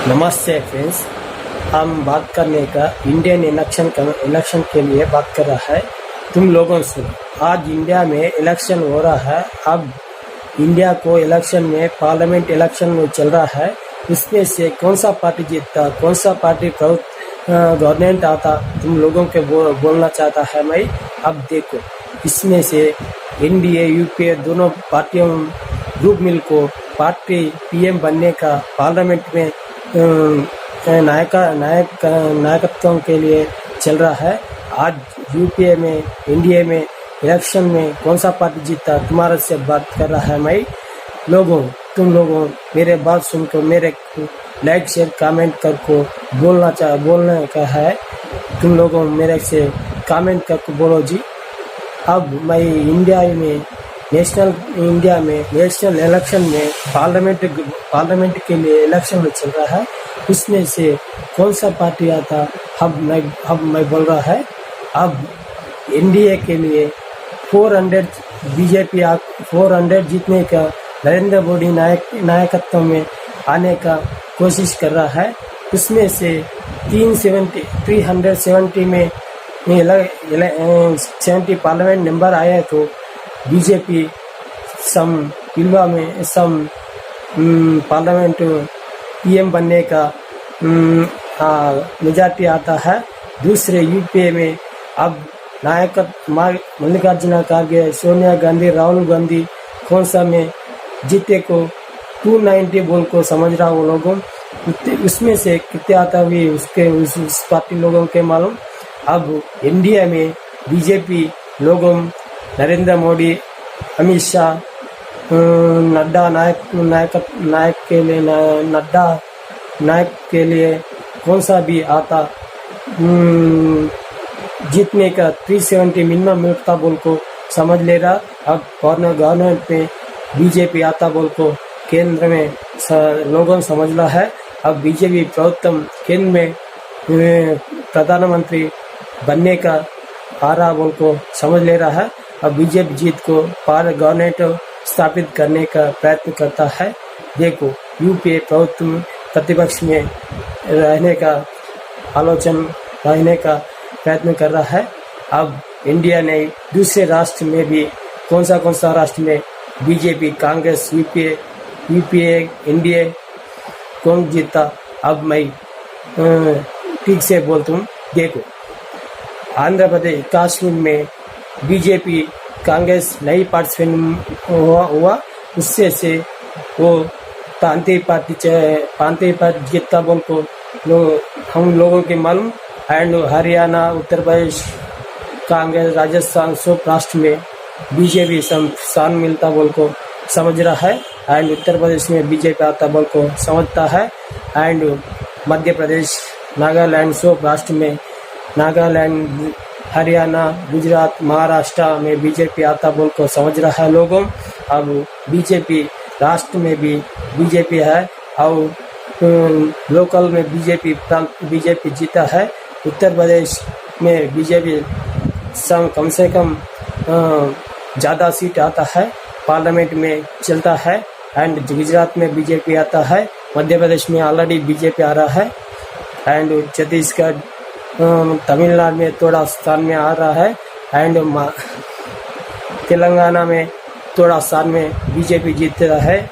नमस्ते फ्रेंड्स। हम बात करने का इंडियन इलेक्शन के लिए बात कर रहा है तुम लोगों से। आज इंडिया में इलेक्शन हो रहा है। अब इंडिया को इलेक्शन में पार्लियामेंट इलेक्शन में चल रहा है। इसमें से कौन सा पार्टी जीतता, कौन सा पार्टी गवर्नमेंट आता, तुम लोगों के बोलना चाहता है मैं। अब देखो, इसमें से एनडीए यूपीए दोनों पार्टियों ग्रुप मिल को पार्टी पीएम बनने का पार्लियामेंट में नायकत्व के लिए चल रहा है। आज यूपीए में एनडीए में इलेक्शन में कौन सा पार्टी जीता, तुम्हारे से बात कर रहा है मैं। तुम लोगों मेरे बात सुनकर मेरे लाइक शेयर कमेंट करको बोलने का है। तुम लोगों मेरे से कमेंट करके बोलो जी। अब मैं इंडिया में नेशनल इलेक्शन में पार्लियामेंट के लिए इलेक्शन में चल रहा है। उसमें से कौन सा पार्टी आता, अब मैं बोल रहा है। अब एनडीए के लिए 400 बीजेपी 400 जीतने का नरेंद्र मोदी नायकत्व में आने का कोशिश कर रहा है। उसमें से 370 में 70 पार्लियामेंट नंबर आया तो बीजेपी पार्लियामेंट पीएम बनने का मेजॉरिटी आता है। दूसरे यूपीए में अब मल्लिकार्जुन खड़गे, सोनिया गांधी, राहुल गांधी कौन सा में जीते को 290 बोल को समझ रहा वो लोगों। उसमें से कितने आता हुई उस पार्टी लोगों के मालूम। अब इंडिया में बीजेपी लोगों नरेंद्र मोदी, अमित शाह, नड्डा नायक के लिए कौन सा भी आता जीतने का 370 मिनिमम मिलता बोल को समझ ले रहा। अब गवर्नमेंट में बीजेपी आता बोल को केंद्र में लोगों समझ रहा है। अब बीजेपी प्रथम केंद्र में प्रधानमंत्री बनने का आ रहा बोल को समझ ले रहा है। अब बीजेपी जीत को गवर्नमेंट स्थापित करने का प्रयत्न करता है। देखो, यूपीए प्रतिपक्ष में रहने का प्रयत्न कर रहा है। अब इंडिया ने दूसरे राष्ट्र में भी कौन सा राष्ट्र में बीजेपी, कांग्रेस, यूपीए एनडीए कौन जीता, अब मैं ठीक से बोलता हूँ। देखो, आंध्र प्रदेश कश्मीर में बीजेपी कांग्रेस नई पार्टिसिपेट हुआ। उससे से वो प्रांतीय पार्टी जीतता बोल को हम लोगों के मालूम। एंड हरियाणा, उत्तर प्रदेश, कांग्रेस, राजस्थान सब राष्ट्र में बीजेपी स्थान मिलता बोल को समझ रहा है। एंड उत्तर प्रदेश में बीजेपी आता बोल को समझता है। एंड मध्य प्रदेश, नागालैंड सब राष्ट्र में नागालैंड, हरियाणा, गुजरात, महाराष्ट्र में बीजेपी आता बोल को समझ रहा है लोगों। अब बीजेपी राष्ट्र में भी बीजेपी है और लोकल में बीजेपी जीता है। उत्तर प्रदेश में बीजेपी कम से कम ज़्यादा सीट आता है, पार्लियामेंट में चलता है। एंड गुजरात में बीजेपी आता है। मध्य प्रदेश में ऑलरेडी बीजेपी आ रहा है। एंड छत्तीसगढ़, तमिलनाडु में थोड़ा स्थान में आ रहा है। एंड तेलंगाना में थोड़ा स्थान में बीजेपी जीत रहा है।